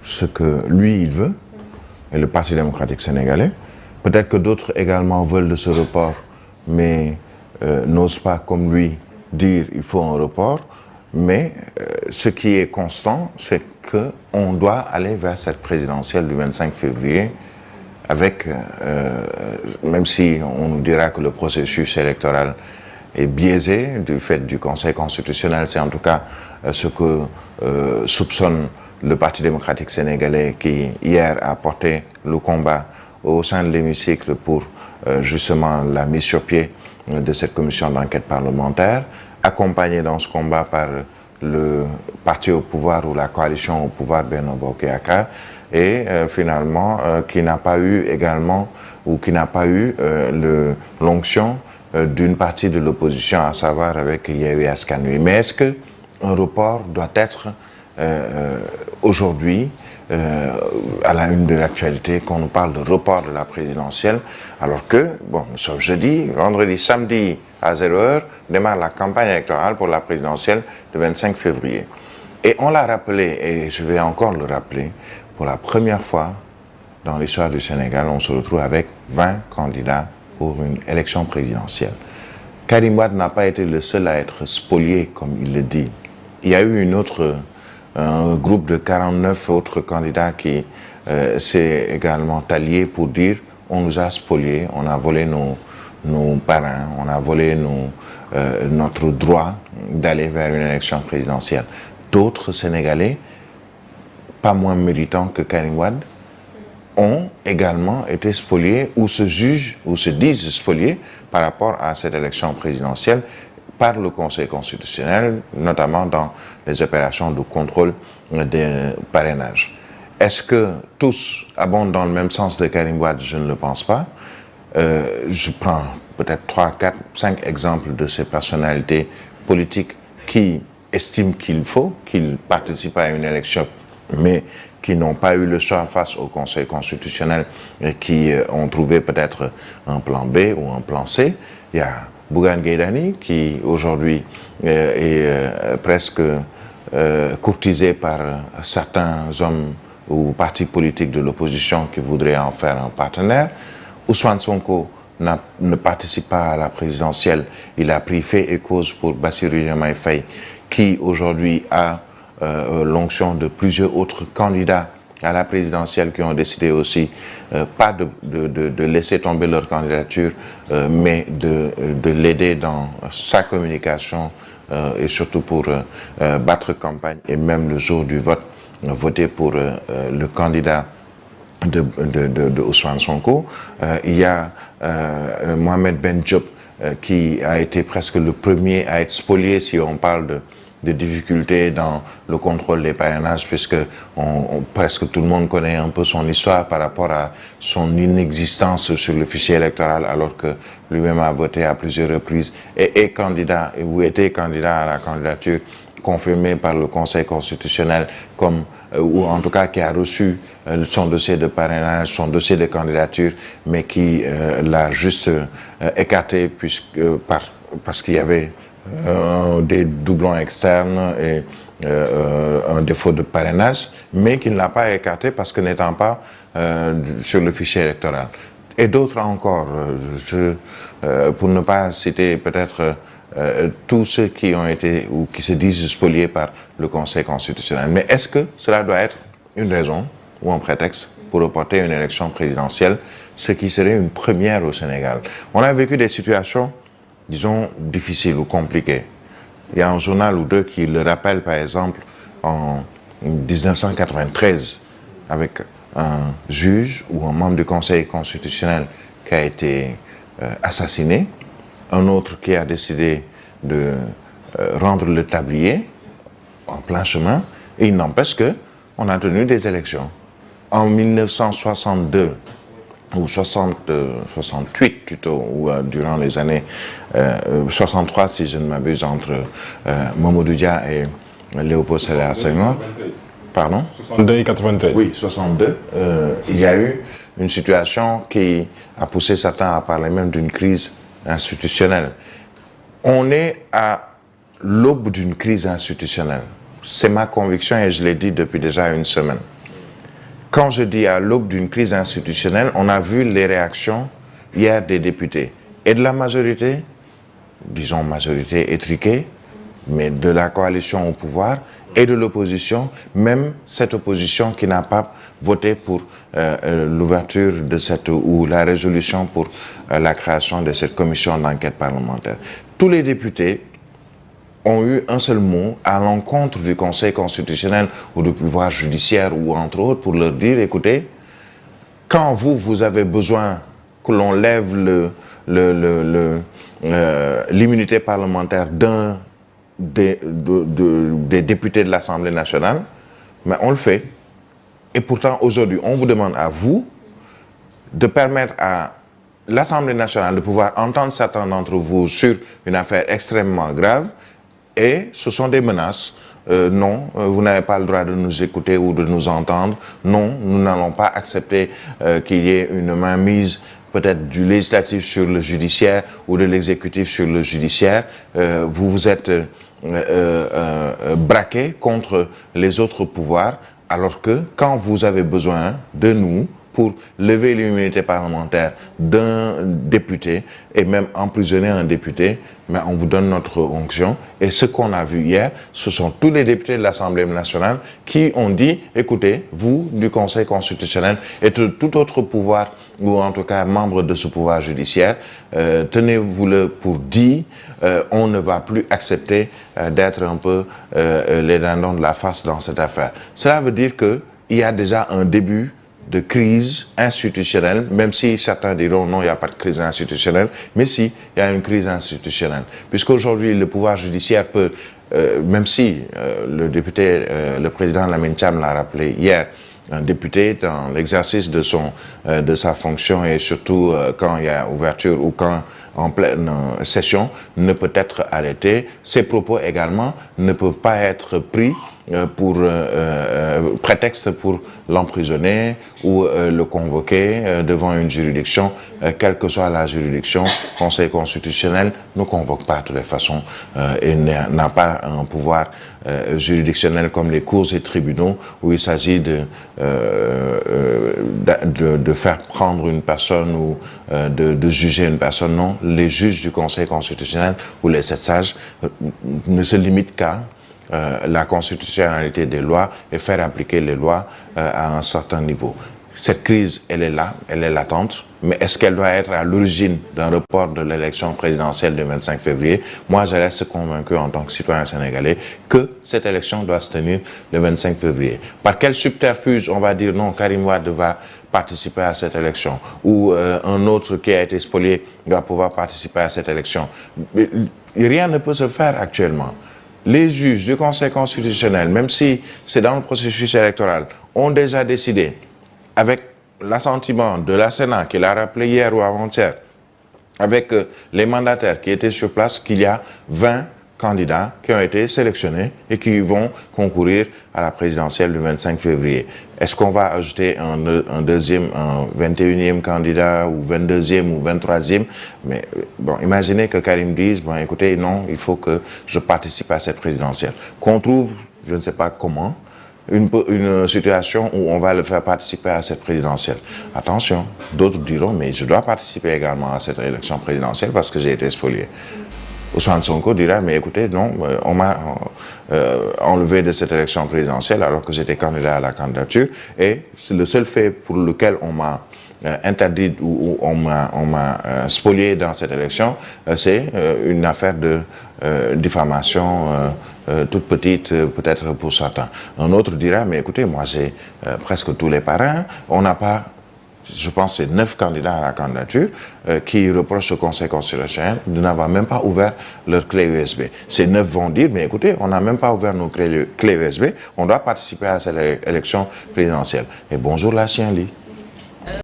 ce que lui, il veut, et le Parti démocratique sénégalais. Peut-être que d'autres également veulent de ce report, mais n'osent pas, comme lui, dire il faut un report. Mais ce qui est constant, c'est qu'on doit aller vers cette présidentielle du 25 février avec, même si on nous dira que le processus électoral est biaisé du fait du Conseil constitutionnel, c'est en tout cas ce que soupçonne le Parti démocratique sénégalais qui, hier, a porté le combat au sein de l'hémicycle pour justement la mise sur pied de cette commission d'enquête parlementaire, accompagné dans ce combat par le parti au pouvoir ou la coalition au pouvoir Benno Bokk Yakaar, et finalement qui n'a pas eu également ou qui n'a pas eu l'onction d'une partie de l'opposition, à savoir avec Yewwi Askan Wi. Mais est-ce qu'un report doit être aujourd'hui à la une de l'actualité, qu'on nous parle de report de la présidentielle, alors que, bon, nous sommes jeudi, vendredi, samedi à 0h, démarre la campagne électorale pour la présidentielle du 25 février. Et on l'a rappelé, et je vais encore le rappeler, pour la première fois dans l'histoire du Sénégal, on se retrouve avec 20 candidats pour une élection présidentielle. Karim Wade n'a pas été le seul à être spolié, comme il le dit. Il y a eu un groupe de 49 autres candidats qui s'est également allié pour dire on nous a spoliés, on a volé nos parrains, on a volé notre droit d'aller vers une élection présidentielle. D'autres Sénégalais, pas moins méritants que Karim Wade, ont également été spoliés ou se jugent ou se disent spoliés par rapport à cette élection présidentielle par le Conseil constitutionnel, notamment dans les opérations de contrôle des parrainages. Est-ce que tous abondent dans le même sens de Karim Wade? Je ne le pense pas. Je prends peut-être 3, 4, 5 exemples de ces personnalités politiques qui estiment qu'ils participent à une élection, mais qui n'ont pas eu le choix face au Conseil constitutionnel et qui ont trouvé peut-être un plan B ou un plan C. Il y a Bougane Gueye Dany qui aujourd'hui est presque courtisé par certains hommes ou partis politiques de l'opposition qui voudraient en faire un partenaire. Ousmane Sonko ne participe pas à la présidentielle. Il a pris fait et cause pour Bassirou Diomaye Faye, qui aujourd'hui a l'onction de plusieurs autres candidats à la présidentielle qui ont décidé aussi pas de laisser tomber leur candidature, mais de l'aider dans sa communication et surtout pour battre campagne et même le jour du vote, voter pour le candidat de Ousmane Sonko. Il y a Mohamed Ben Diop qui a été presque le premier à être spolié si on parle de difficultés dans le contrôle des parrainages, puisque presque tout le monde connaît un peu son histoire par rapport à son inexistence sur le fichier électoral, alors que lui-même a voté à plusieurs reprises et est candidat ou était candidat à la candidature confirmée par le Conseil constitutionnel, ou en tout cas qui a reçu son dossier de parrainage, son dossier de candidature, mais qui l'a juste écarté parce qu'il y avait des doublons externes et un défaut de parrainage, mais qui ne l'a pas écarté parce que n'étant pas sur le fichier électoral. Et d'autres encore, pour ne pas citer peut-être tous ceux qui ont été ou qui se disent spoliés par le Conseil constitutionnel. Mais est-ce que cela doit être une raison ou un prétexte pour reporter une élection présidentielle, ce qui serait une première au Sénégal? On a vécu des situations, disons, difficiles ou compliquées. Il y a un journal ou deux qui le rappelle, par exemple, en 1993, avec un juge ou un membre du Conseil constitutionnel qui a été assassiné, un autre qui a décidé de rendre le tablier en plein chemin, et il n'empêche qu'on a tenu des élections. En 1962, ou 68 plutôt, ou durant les années 63 si je ne m'abuse, entre Mamadou Dia et Léopold Sédar Senghor. Pardon? 62 et 93. Oui, 62. Il y a eu une situation qui a poussé certains à parler même d'une crise institutionnelle. On est à l'aube d'une crise institutionnelle. C'est ma conviction et je l'ai dit depuis déjà une semaine. quand je dis à l'aube d'une crise institutionnelle, on a vu les réactions hier des députés et de la majorité, disons majorité étriquée, mais de la coalition au pouvoir et de l'opposition, même cette opposition qui n'a pas voté pour l'ouverture de cette ou la résolution pour la création de cette commission d'enquête parlementaire. Tous les députés ont eu un seul mot à l'encontre du Conseil constitutionnel ou du pouvoir judiciaire ou entre autres pour leur dire, écoutez, quand vous avez besoin que l'on lève l'immunité parlementaire d'un des députés de l'Assemblée nationale, mais on le fait. Et pourtant, aujourd'hui, on vous demande à vous de permettre à l'Assemblée nationale de pouvoir entendre certains d'entre vous sur une affaire extrêmement grave, et ce sont des menaces. Non, vous n'avez pas le droit de nous écouter ou de nous entendre. Non, nous n'allons pas accepter qu'il y ait une mainmise peut-être du législatif sur le judiciaire ou de l'exécutif sur le judiciaire. Vous vous êtes braqué contre les autres pouvoirs, alors que quand vous avez besoin de nous pour lever l'immunité parlementaire d'un député et même emprisonner un député, mais on vous donne notre onction. Et ce qu'on a vu hier, ce sont tous les députés de l'Assemblée nationale qui ont dit, écoutez, vous, du Conseil constitutionnel et de tout autre pouvoir, ou en tout cas membre de ce pouvoir judiciaire, tenez-vous-le pour dit, on ne va plus accepter d'être un peu les dindons de la farce dans cette affaire. Cela veut dire qu'il y a déjà un début de crise institutionnelle, même si certains diront non, il n'y a pas de crise institutionnelle, mais si, il y a une crise institutionnelle. Puisqu'aujourd'hui, le pouvoir judiciaire peut, même si le député, le président Lamine Thiam l'a rappelé hier, un député dans l'exercice de sa fonction et surtout quand il y a ouverture ou quand en pleine session, ne peut être arrêté. Ses propos également ne peuvent pas être pris pour prétexte pour l'emprisonner ou le convoquer devant une juridiction, quelle que soit la juridiction. Conseil constitutionnel ne convoque pas de toutes les façons et n'a pas un pouvoir juridictionnel comme les cours et tribunaux où il s'agit de faire prendre une personne ou de juger une personne. Non, les juges du Conseil constitutionnel ou les 7 sages ne se limitent qu'à la constitutionnalité des lois et faire appliquer les lois à un certain niveau. Cette crise, elle est là, elle est latente, mais est-ce qu'elle doit être à l'origine d'un report de l'élection présidentielle du 25 février? Moi, je reste convaincu en tant que citoyen sénégalais que cette élection doit se tenir le 25 février. Par quel subterfuge on va dire non, Karim Wade va participer à cette élection ou un autre qui a été spolié va pouvoir participer à cette élection? Rien ne peut se faire actuellement. Les juges du Conseil constitutionnel, même si c'est dans le processus électoral, ont déjà décidé, avec l'assentiment de la Sénat, qui l'a rappelé hier ou avant-hier, avec les mandataires qui étaient sur place, qu'il y a 20 candidats qui ont été sélectionnés et qui vont concourir à la présidentielle du 25 février. Est-ce qu'on va ajouter un deuxième, un 21e candidat ou 22e ou 23e? Mais bon, imaginez que Karim dise, bon écoutez, non, il faut que je participe à cette présidentielle. Qu'on trouve, je ne sais pas comment, une situation où on va le faire participer à cette présidentielle. Attention, d'autres diront, mais je dois participer également à cette élection présidentielle parce que j'ai été spolié. Ousmane Sonko dira, mais écoutez, non, on m'a enlevé de cette élection présidentielle alors que j'étais candidat à la candidature et le seul fait pour lequel on m'a interdit ou on m'a spolié dans cette élection, c'est une affaire de diffamation toute petite, peut-être pour certains. Un autre dira, mais écoutez, moi j'ai presque tous les parrains, on n'a pas, je pense c'est 9 candidats à la candidature qui reprochent au Conseil constitutionnel de n'avoir même pas ouvert leur clé USB. Ces 9 vont dire, mais écoutez, on n'a même pas ouvert nos clés USB, on doit participer à cette élection présidentielle. Et bonjour la chien-lit.